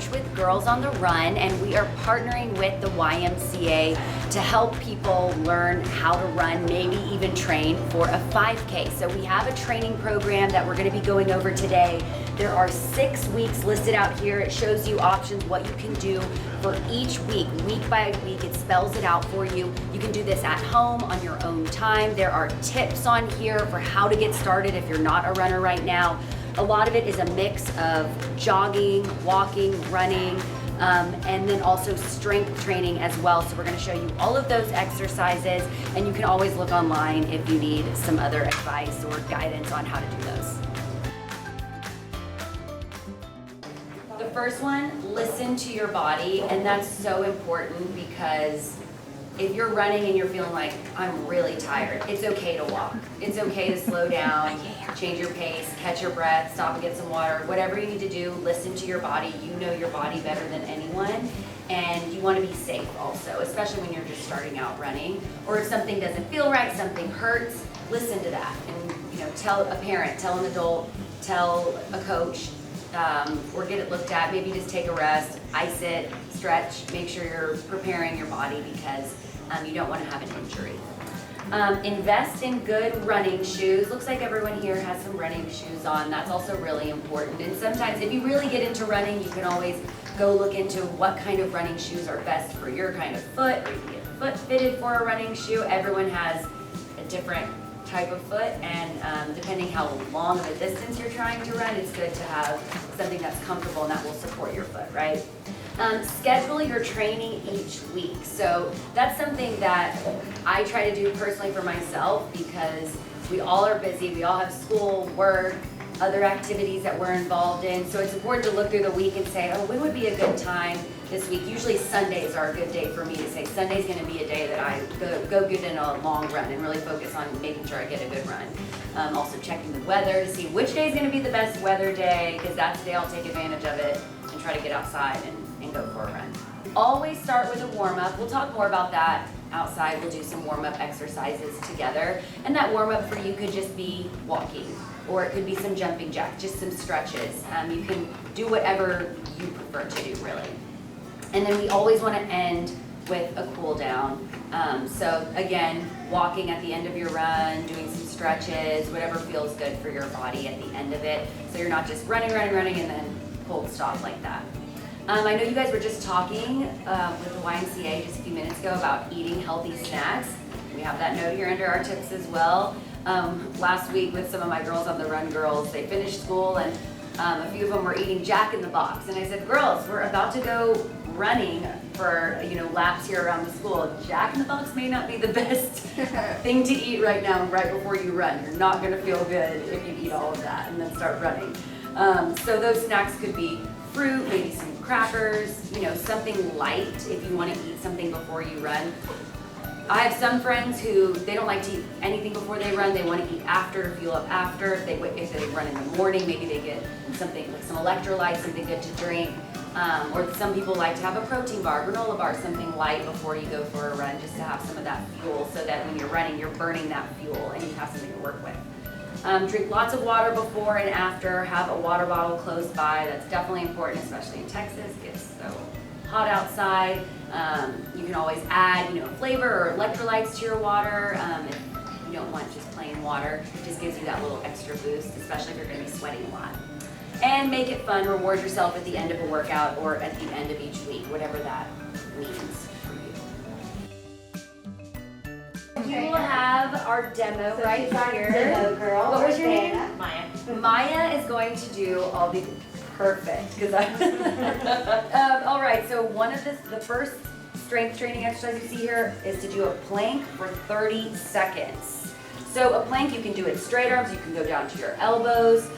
launch with Girls on the Run, and we are partnering with the YMCA to help people learn how to run, maybe even train for a 5K. So we have a training program that we're going to be going over today. There are 6 weeks listed out here. It shows you options, what you can do for each week by week. It spells it out for you. You can do this at home on your own time. There are tips on here for how to get started if you're not a runner right now. A lot of it is a mix of jogging, walking, running, and then also strength training as well. So we're going to show you all of those exercises, and you can always look online if you need some other advice or guidance on how to do those. The first one, listen to your body, and that's so important because if you're running and you're feeling like, I'm really tired, it's okay to walk. It's okay to slow down, change your pace, catch your breath, stop and get some water. Whatever you need to do, listen to your body. You know your body better than anyone, and you want to be safe also, especially when you're just starting out running. Or if something doesn't feel right, something hurts, listen to that. And tell a parent, tell an adult, tell a coach, or get it looked at. Maybe just take a rest, ice it, stretch, make sure you're preparing your body because you don't want to have an injury. Invest in good running shoes. Looks like everyone here has some running shoes on. That's also really important. And sometimes if you really get into running, you can always go look into what kind of running shoes are best for your kind of foot, or you can get foot fitted for a running shoe. Everyone has a different type of foot, and depending how long of a distance you're trying to run, it's good to have something that's comfortable and that will support your foot, right? Schedule your training each week. So that's something that I try to do personally for myself because we all are busy. We all have school, work, other activities that we're involved in. So it's important to look through the week and say, oh, when would be a good time this week? Usually Sundays are a good day for me to say, Sunday's going to be a day that I go get in a long run and really focus on making sure I get a good run. Also checking the weather to see which day is going to be the best weather day, because that's the day I'll take advantage of it and try to get outside and go for a run. Always start with a warm-up. We'll talk more about that outside. We'll do some warm-up exercises together. And that warm-up for you could just be walking, or it could be some jumping jacks, just some stretches. You can do whatever you prefer to do, really. And then we always want to end with a cool down. So again, walking at the end of your run, doing some stretches, whatever feels good for your body at the end of it. So you're not just running, and then cold stop like that. I know you guys were just talking with the YMCA just a few minutes ago about eating healthy snacks. We have that note here under our tips as well. Last week with some of my Girls on the Run girls, they finished school and a few of them were eating Jack in the Box. And I said, girls, we're about to go running for laps here around the school. Jack in the Box may not be the best thing to eat right now, right before you run. You're not going to feel good if you eat all of that and then start running. So those snacks could be fruit, maybe some crackers, something light if you want to eat something before you run. I have some friends who they don't like to eat anything before they run. They want to eat after to fuel up after. If they run in the morning, maybe they get something like some electrolytes, something good to drink. Or some people like to have a protein bar, granola bar, something light before you go for a run, just to have some of that fuel so that when you're running, you're burning that fuel and you have something to work with. Drink lots of water before and after. Have a water bottle close by. That's definitely important, especially in Texas. It gets so hot outside. You can always add, flavor or electrolytes to your water. If you don't want just plain water, it just gives you that little extra boost, especially if you're going to be sweating a lot. And make it fun. Reward yourself at the end of a workout or at the end of each week, whatever that means for you. We will have our demo right here. Demo girl. What was your name? Maya. Maya is going to do all the perfect because all right. So one of the first strength training exercise you see here is to do a plank for 30 seconds. So a plank, you can do it straight arms. You can go down to your elbows.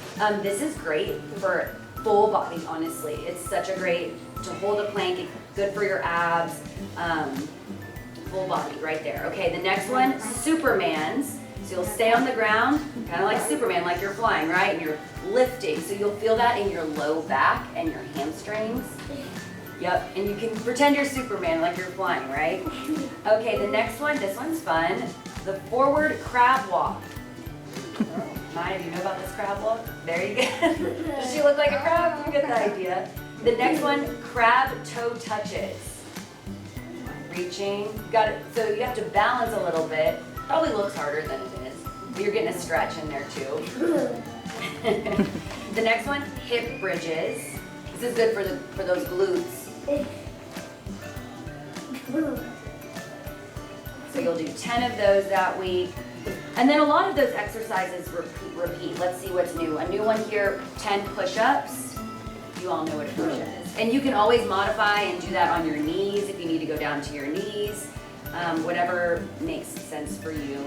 This is great for full body. Honestly, it's such a great to hold a plank. It's good for your abs. Full body right there. Okay, the next one, Supermans. So you'll stay on the ground, kind of like Superman, like you're flying, right? And you're lifting. So you'll feel that in your low back and your hamstrings. Yep, and you can pretend you're Superman like you're flying, right? Okay, the next one, this one's fun. The forward crab walk. Maya, do you know about this crab walk? There you go. Does she look like a crab? You get the idea. The next one, crab toe touches. Reaching, got it. So you have to balance a little bit. Probably looks harder than it is, but you're getting a stretch in there too. The next one, hip bridges. This is good for those glutes. So you'll do 10 of those that week. And then a lot of those exercises repeat. Let's see what's new. A new one here, 10 push-ups. You all know what a push-up is. And you can always modify and do that on your knees if you need to go down to your knees. Whatever makes sense for you.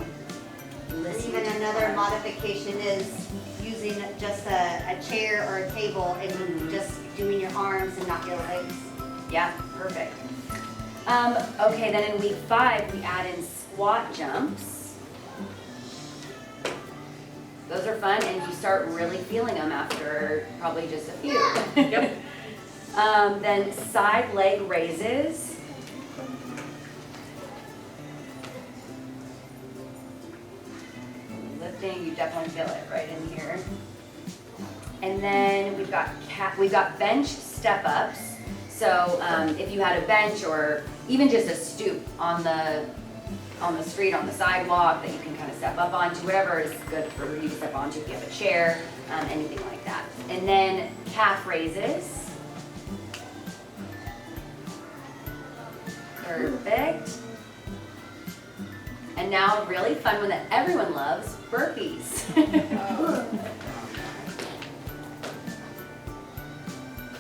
Even another modification is using just a chair or a table and just doing your arms and not your legs. Yeah, perfect. Okay, then in week 5, we add in squat jumps. Those are fun, and you start really feeling them after probably just a few. Yep. Then side leg raises. Lifting, you definitely feel it right in here. And then we've got bench step ups. So if you had a bench or even just a stoop on the street, on the sidewalk that you can kind of step up onto, whatever is good for you to step onto if you have a chair, anything like that. And then calf raises. Perfect. And now a really fun one that everyone loves, burpees.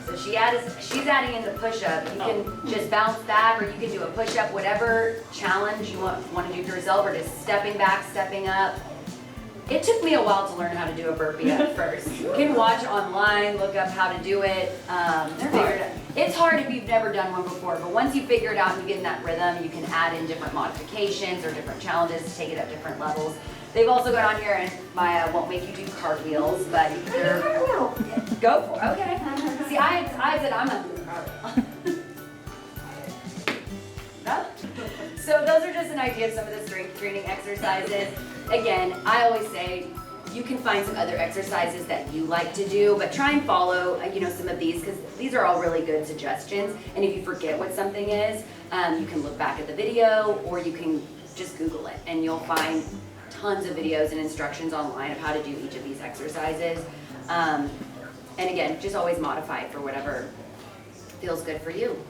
So she's adding in the push-up. You can just bounce back, or you can do a push-up, whatever challenge you want to do for yourself, or just stepping back, stepping up. It took me a while to learn how to do a burpee at first. You can watch online, look up how to do it. It's hard if you've never done one before, but once you figure it out and you get in that rhythm, you can add in different modifications or different challenges to take it at different levels. They've also got on here, and Maya won't make you do cartwheels, but you're go for it. Okay. See, I said I'm not doing cartwheels. No? So those are just an idea of some of the strength training exercises. Again, I always say you can find some other exercises that you like to do, but try and follow some of these, because these are all really good suggestions. And if you forget what something is, you can look back at the video, or you can just Google it, and you'll find tons of videos and instructions online of how to do each of these exercises. And again, just always modify it for whatever feels good for you.